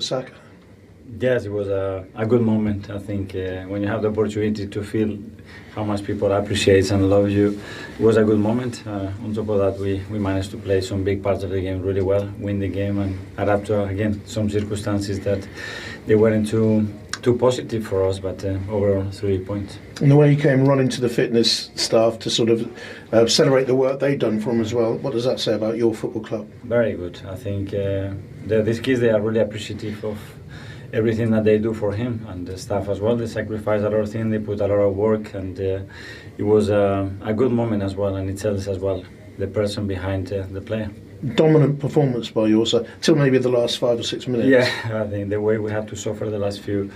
Saka. Yes, it was a good moment. I think when you have the opportunity to feel how much people appreciate and love you, it was a good moment. On top of that, we managed to play some big parts of the game really well, win the game, and adapt to again some circumstances that they weren't too positive for us. But overall, 3 points. And the way you came running to the fitness staff to sort of celebrate the work they've done for them as well. What does that say about your football club? Very good. I think these kids, they are really appreciative of everything that they do for him, and the staff as well. They sacrifice a lot of things, they put a lot of work, and it was a good moment as well, and it tells as well the person behind the player. Dominant performance by yours, till maybe the last 5 or 6 minutes. Yeah, I think the way we had to suffer the last few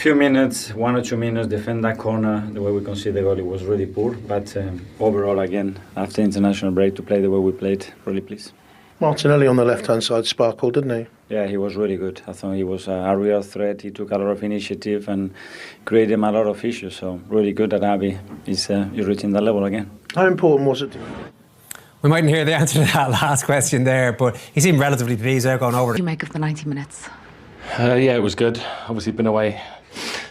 minutes, 1 or 2 minutes, defend that corner, the way we conceded the goal, it was really poor. But overall, again, after international break, to play the way we played, really pleased. Martinelli on the left-hand side sparkled, didn't he? Yeah, he was really good. I thought he was a real threat. He took a lot of initiative and created a lot of issues. So really good that Abi is reaching that level again. How important was it? We mightn't hear the answer to that last question there, but he seemed relatively pleased out going over. What do you make of the 90 minutes? Yeah, it was good. Obviously been away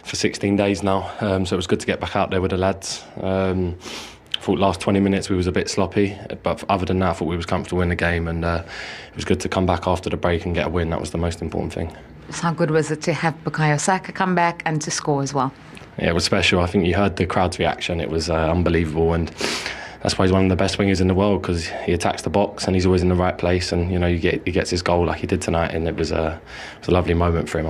for 16 days now, so it was good to get back out there with the lads. I thought last 20 minutes we was a bit sloppy, but other than that I thought we was comfortable in the game, and it was good to come back after the break and get a win. That was the most important thing. So how good was it to have Bukayo Saka come back and to score as well? Yeah, it was special. I think you heard the crowd's reaction. It was unbelievable, and that's why he's one of the best wingers in the world, because he attacks the box and he's always in the right place, and he gets his goal like he did tonight, and it was a lovely moment for him.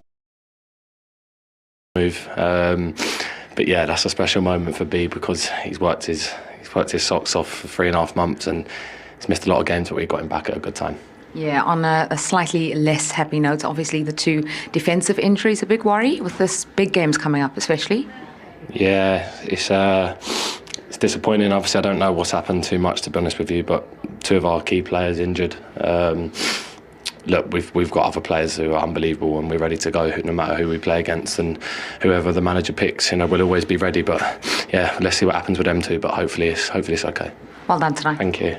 But yeah, that's a special moment for B, because he's worked his socks off for 3.5 months, and he's missed a lot of games, but we got him back at a good time. Yeah, on a slightly less happy note, obviously the 2 defensive injuries, a big worry with this big games coming up especially. Yeah, it's disappointing. Obviously I don't know what's happened too much, to be honest with you, but 2 of our key players injured. Look, we've got other players who are unbelievable, and we're ready to go no matter who we play against, and whoever the manager picks, we'll always be ready. But yeah, let's see what happens with them 2. But hopefully it's okay. Well done tonight. Thank you.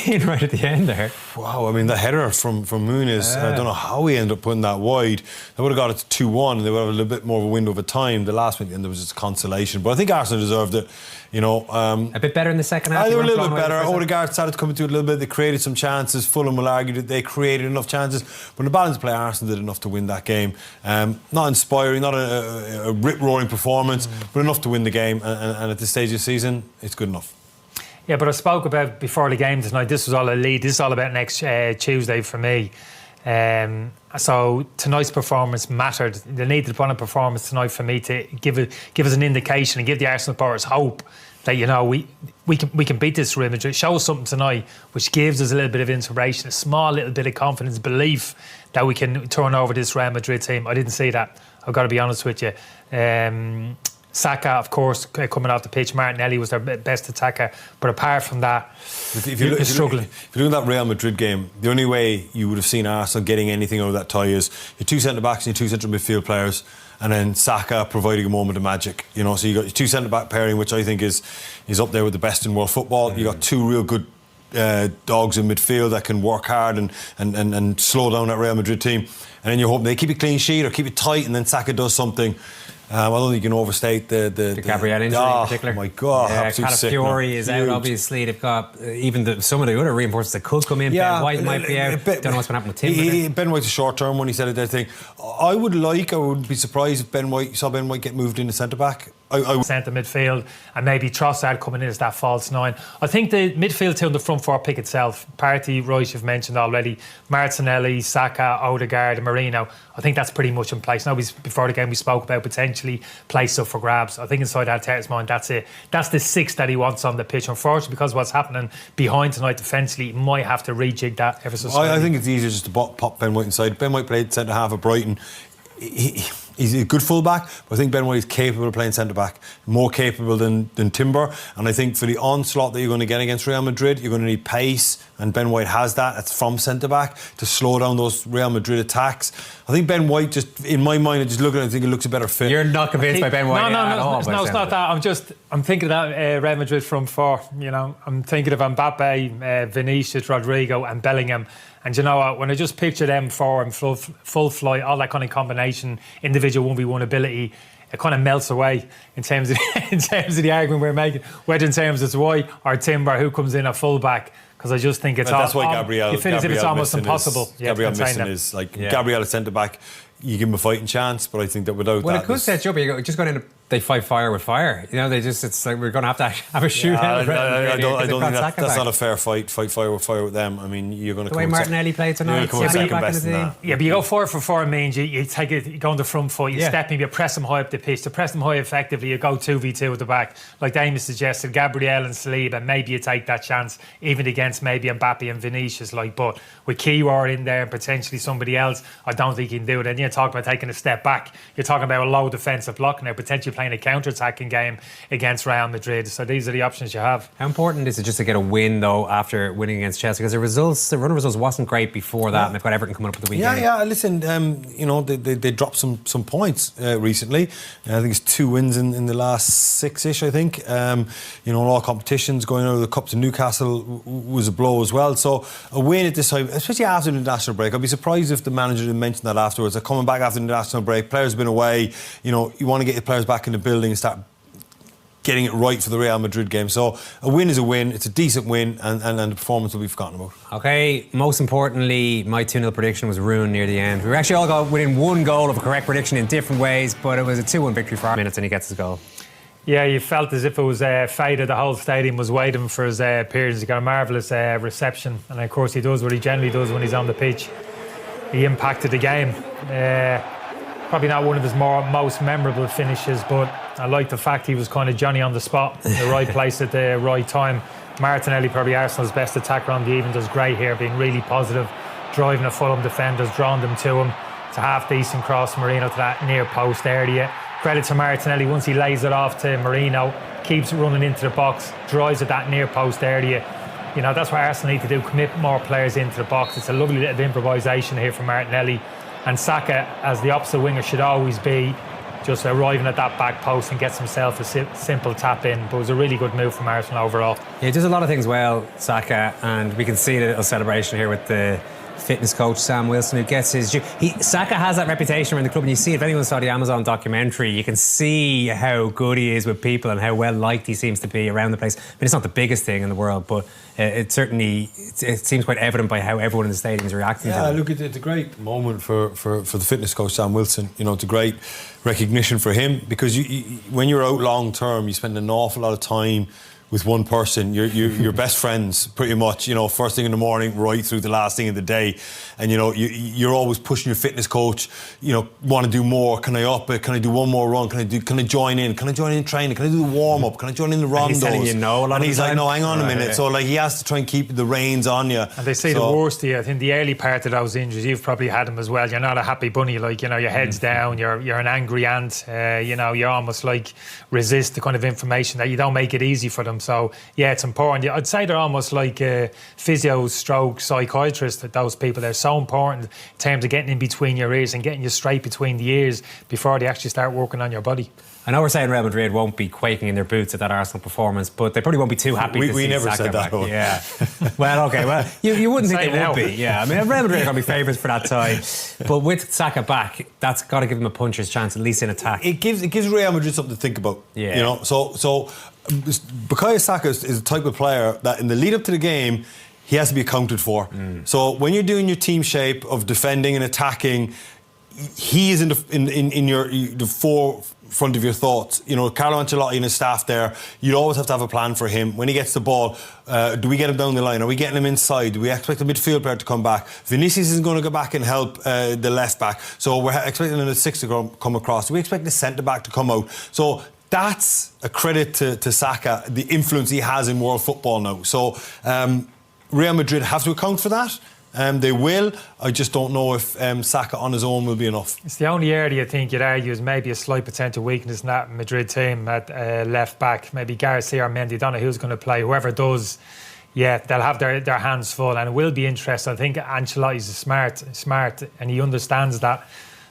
Right at the end there. Wow, I mean, the header from Muniz, I don't know how he ended up putting that wide. They would have got it to 2-1, they would have a little bit more of a window of time. The last one, and there was just consolation. But I think Arsenal deserved it, a bit better in the second half. They were a little bit better. Odegaard started to come into it a little bit. They created some chances. Fulham will argue that they created enough chances. But in the balance of play, Arsenal did enough to win that game. Not inspiring, not a rip-roaring performance, but enough to win the game. And at this stage of the season, it's good enough. Yeah, but I spoke about before the game tonight, this was all a lead. This is all about next Tuesday for me. So tonight's performance mattered. They needed to put on a performance tonight for me to give us an indication and give the Arsenal supporters hope that we can beat this Real Madrid. Show us something tonight which gives us a little bit of inspiration, a small little bit of confidence, belief that we can turn over this Real Madrid team. I didn't see that. I've got to be honest with you. Saka, of course, coming off the pitch. Martinelli was their best attacker. But apart from that, you're struggling. If you look at that Real Madrid game, the only way you would have seen Arsenal getting anything out of that tie is your 2 centre-backs and your 2 central midfield players, and then Saka providing a moment of magic. So you got your 2 centre-back pairing, which I think is up there with the best in world football. You got 2 real good dogs in midfield that can work hard and slow down that Real Madrid team. And then you're hoping they keep it clean sheet or keep it tight, and then Saka does something. I don't think you can overstate the Gabriel injury in particular. Oh my God, Calafiori is out, obviously. They've got even some of the other reinforcements that could come in. Ben White might be out. Don't know what's going to happen with Timber. Ben White's a short term when he said it there thing. I wouldn't be surprised if you saw Ben White get moved into centre back. Centre midfield, and maybe Trossard coming in as that false 9. I think the midfield two on the front 4 pick itself. Partey, Royce, you've mentioned already. Martinelli, Saka, Odegaard, and Marino. I think that's pretty much in place. Now, before the game, we spoke about potentially place up for grabs. I think inside Arteta's mind, that's it. That's the 6 that he wants on the pitch. Unfortunately, because what's happening behind tonight defensively, he might have to rejig that ever so slightly. I think it's easier just to pop Ben White inside. Ben White played centre half at Brighton. He's a good fullback, but I think Ben White is capable of playing centre-back, more capable than Timber. And I think for the onslaught that you're going to get against Real Madrid, you're going to need pace, and Ben White has that. It's from centre-back to slow down those Real Madrid attacks. I think Ben White, just in my mind, I just look at it and think it looks a better fit. You're not convinced by Ben White at all? No, it's not that. I'm thinking of that Real Madrid front 4. I'm thinking of Mbappe, Vinicius, Rodrigo and Bellingham. And you know what? When I just picture them four in full flight, all that kind of combination, individual 1v1 ability, it kind of melts away in terms of the argument we're making, whether in terms of White or Timber, who comes in at fullback. Because I just think it's that's why Gabriel. You feel as if it's almost impossible. Gabriel missing is like Gabriel at centre back. You give him a fighting chance, but I think that without well, that, it could set you up. You're just going in. They fight fire with fire. You know, it's like we're going to have a shootout. I don't think that's not a fair fight. Fight fire with them. I mean, you're going to. The way Martinelli played tonight. Yeah, but you go 4-for-4 means you take it. You go on the front foot. You step in. You press them high up the pitch. To press them high effectively, you go 2v2 at the back, like Damien suggested. Gabriel and Saliba, and maybe you take that chance even against maybe Mbappe and Vinicius. But with Kiwior in there and potentially somebody else, I don't think you can do it. And you're talking about taking a step back. You're talking about a low defensive block now, potentially playing a counter-attacking game against Real Madrid. So these are the options you have. How important is it just to get a win, though, after winning against Chelsea? Because the run of results wasn't great before that, and they've got Everton coming up at the weekend. Listen, they dropped some points recently. I think it's 2 wins in the last 6-ish, I think. In all competitions, going out of the Cup to Newcastle was a blow as well. So a win at this time, especially after the international break, I'd be surprised if the manager didn't mention that afterwards. They're coming back after the international break, players have been away, you want to get your players back in the building and start getting it right for the Real Madrid game. So a win is a win, it's a decent win, and the performance will be forgotten about. Okay, most importantly, my 2-0 prediction was ruined near the end. We were actually all got within 1 goal of a correct prediction in different ways, but it was a 2-1 victory for 8 minutes and he gets his goal. Yeah, you felt as if it was fated. The whole stadium was waiting for his appearance. He got a marvellous reception, and of course he does what he generally does when he's on the pitch. He impacted the game. Probably not one of his most memorable finishes, but I like the fact he was kind of Johnny on the spot, in the right place at the right time. Martinelli, probably Arsenal's best attacker on the even, does great here, being really positive, driving the Fulham defenders, drawing them to him. It's a half-decent cross, Marino, to that near post area. Credit to Martinelli, once he lays it off to Marino, keeps running into the box, drives at that near post area. That's what Arsenal need to do, commit more players into the box. It's a lovely bit of improvisation here from Martinelli. And Saka, as the opposite winger, should always be just arriving at that back post and gets himself a simple tap in. But it was a really good move from Arsenal overall. Yeah, he does a lot of things well, Saka, and we can see the little celebration here with the fitness coach Sam Wilson, who gets his due. Saka has that reputation around the club, and you see, if anyone saw the Amazon documentary, you can see how good he is with people and how well liked he seems to be around the place. I mean, it's not the biggest thing in the world, but it seems quite evident by how everyone in the stadium is reacting to it. Yeah, look, it's a great moment for the fitness coach Sam Wilson. It's a great recognition for him, because when you're out long term, you spend an awful lot of time with one person. You're best friends pretty much, first thing in the morning right through the last thing of the day, and you're always pushing your fitness coach, want to do more. Can I up it? Can I do one more run? Can I join in? Can I join in training? Can I do the warm up? Can I join in the rondos? He's telling you no a lot and he's of the like, time. no, hang on a minute. Yeah. So he has to try and keep the reins on you. And they say the worst of you, I think the early part of those injuries, you've probably had them as well. You're not a happy bunny, your head's down, you're an angry ant, you almost resist the kind of information that you don't make it easy for them. So yeah, it's important. I'd say they're almost like physios stroke psychiatrists, that those people. They're so important in terms of getting in between your ears and getting you straight between the ears before they actually start working on your body. I know we're saying Real Madrid won't be quaking in their boots at that Arsenal performance, but they probably won't be too happy to see we never Saka said that. back. Yeah. Well, okay. Well, you wouldn't think they would be. Yeah. I mean, Real Madrid are going to be favourites for that tie, but with Saka back, that's got to give them a puncher's chance, at least in attack. It gives Real Madrid something to think about. Yeah. So Bukayo Saka is the type of player that in the lead up to the game, he has to be accounted for. So when you're doing your team shape of defending and attacking, he is in the forefront of your thoughts. Carlo Ancelotti and his staff there, you'd always have to have a plan for him. When he gets the ball, do we get him down the line? Are we getting him inside? Do we expect the midfield player to come back? Vinicius isn't going to go back and help the left back, so we're expecting the 6 to come across. Do we expect the centre back to come out? So that's a credit to Saka, the influence he has in world football now. So Real Madrid have to account for that. They will. I just don't know if Saka on his own will be enough. It's the only area I think you'd argue is maybe a slight potential weakness in that Madrid team at left back. Maybe Garcia or Mendy. Don't know who's going to play. Whoever does, yeah, they'll have their hands full, and it will be interesting. I think Ancelotti's smart, and he understands that.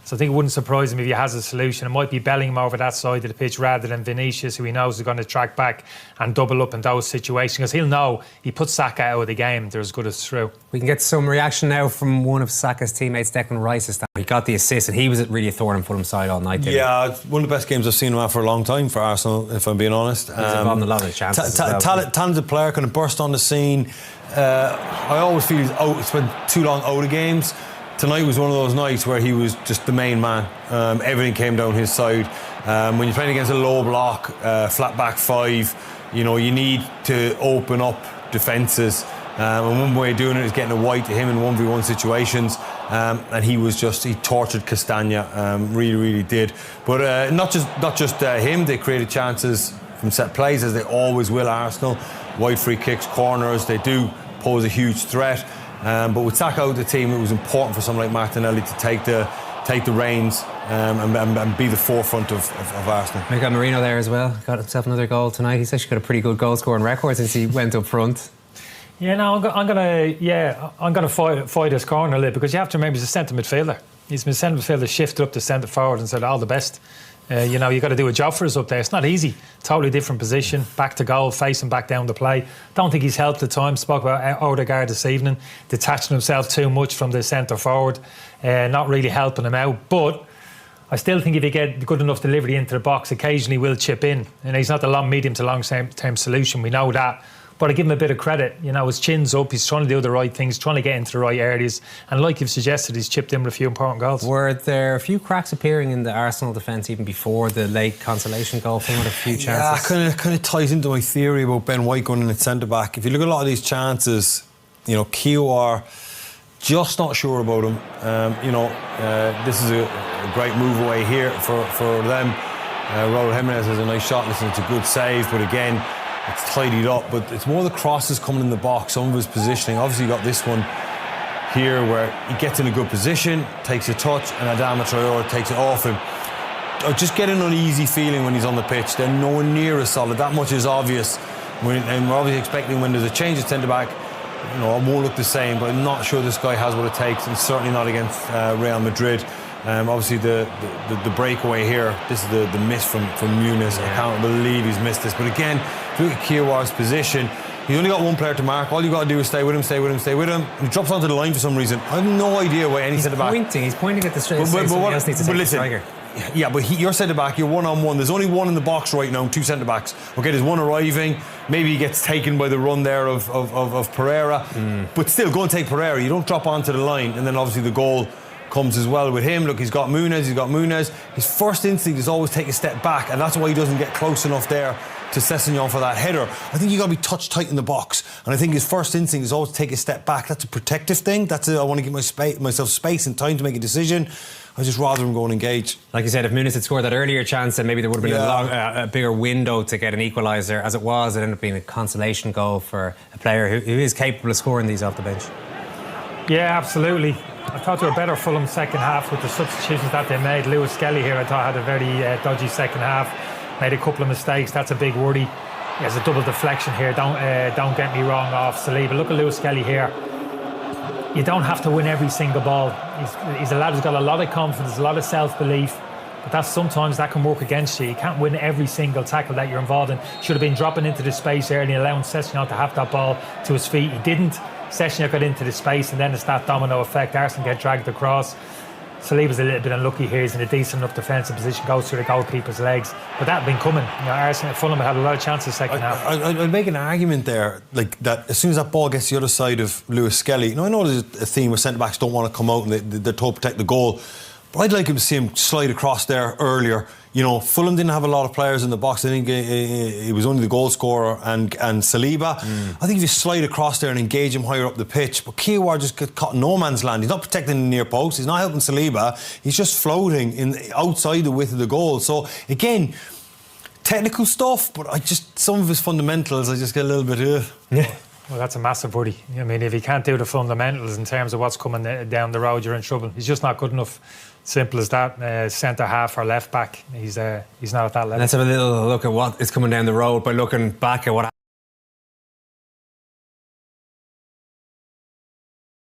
So I think it wouldn't surprise him if he has a solution. It might be Bellingham over that side of the pitch rather than Vinicius, who he knows is going to track back and double up in those situations, because he'll know he puts Saka out of the game, they're as good as through. We can get some reaction now from one of Saka's teammates, Declan Rice. He got the assist and he was really a thorn in Fulham's side all night, didn't he? Yeah, it's one of the best games I've seen him have for a long time for Arsenal, if I'm being honest. He's involved in a lot of chances. Talented player, kind of burst on the scene. I always feel he's spent too long out of games. Tonight was one of those nights where he was just the main man. Everything came down his side. When you're playing against a low block, flat back five, you need to open up defences. And one way of doing it is getting a wide to him in 1v1 situations. And he tortured Castagna, really, really did. But not just him, they created chances from set plays, as they always will, Arsenal. Wide free kicks, corners, they do pose a huge threat. But with Saka out of the team, it was important for someone like Martinelli to take the reins and be the forefront of Arsenal. We got Marino there as well. Got himself another goal tonight. He's actually got a pretty good goal scoring record since he went up front. Yeah, no, I'm gonna fight his corner a little, because you have to remember he's a centre midfielder. He's been centre midfielder, shifted up to centre forward and said all the best. You got to do a job for us up there. It's not easy. Totally different position. Back to goal, facing back down the play. Don't think he's helped at times. Spoke about Odegaard this evening, detaching himself too much from the centre forward, not really helping him out. But I still think if you get good enough delivery into the box, occasionally will chip in. And he's not the medium to long term solution. We know that. But I give him a bit of credit. His chin's up. He's trying to do the right things, trying to get into the right areas. And like you've suggested, he's chipped in with a few important goals. Were there a few cracks appearing in the Arsenal defence even before the late consolation goal? Someone had a few chances. Yeah, kind of ties into my theory about Ben White going in at centre back. If you look at a lot of these chances, Kiwior, just not sure about him. This is a great move away here for them. Raul Jimenez has a nice shot. Listen, it's a good save, but again, it's tidied up, but it's more the crosses coming in the box, some of his positioning. Obviously, you got this one here where he gets in a good position, takes a touch, and Adama Traore takes it off him. I just get an uneasy feeling when he's on the pitch. They're nowhere near as solid. That much is obvious. And we're obviously expecting when there's a change at centre-back, it won't look the same, but I'm not sure this guy has what it takes, and certainly not against Real Madrid. Obviously the breakaway here, this is the miss from Muniz. I can't believe he's missed this. But again, if you look at Kiwior's position, he's only got one player to mark. All you've got to do is stay with him. And he drops onto the line for some reason. I have no idea why any centre back. He's pointing at the straight. Somebody else needs to take the striker. Yeah, but you're centre back, you're one on one. There's only one in the box right now, two centre backs. Okay, there's one arriving. Maybe he gets taken by the run there of Pereira. But still, go and take Pereira. You don't drop onto the line, and then obviously the goal comes as well with him. Look, he's got Muniz. His first instinct is always take a step back, and that's why he doesn't get close enough there to Sessegnon for that header. I think you got to be touch tight in the box, and I think his first instinct is always take a step back. That's a protective thing. I want to give myself space and time to make a decision. I just rather him go and engage. Like you said, if Muniz had scored that earlier chance, then maybe there would have been a bigger window to get an equaliser. As it was, it ended up being a consolation goal for a player who is capable of scoring these off the bench. Yeah, absolutely. I thought they were better Fulham second half with the substitutions that they made. Lewis Kelly here, I thought, had a very dodgy second half. Made a couple of mistakes. That's a big worry. He has a double deflection here. Don't get me wrong, off Saliba. Look at Lewis Kelly here. You don't have to win every single ball. He's a lad who's got a lot of confidence, a lot of self-belief. But sometimes that can work against you. You can't win every single tackle that you're involved in. Should have been dropping into the space early and allowing Sessegnon to have that ball to his feet. He didn't. Sessegnon got into the space, and then it's that domino effect. Arsenal get dragged across. Saliba's a little bit unlucky here. He's in a decent enough defensive position, goes through the goalkeeper's legs. But that had been coming. Arsenal, Fulham had a lot of chances second half. I'd make an argument there, like that as soon as that ball gets the other side of Lewis Skelly. I know there's a theme where centre-backs don't want to come out and they're told to protect the goal. But I'd like him to see him slide across there earlier. Fulham didn't have a lot of players in the box. I think it was only the goal scorer and Saliba. I think if you slide across there and engage him higher up the pitch, but Kiwior just got caught in no man's land. He's not protecting the near post. He's not helping Saliba. He's just floating outside the width of the goal. So again, technical stuff, but some of his fundamentals, I just get a little bit. Well, that's a massive worry. I mean, if he can't do the fundamentals in terms of what's coming down the road, you're in trouble. He's just not good enough. Simple as that. Centre half or left back, he's not at that level. Let's have a little look at what is coming down the road by looking back at what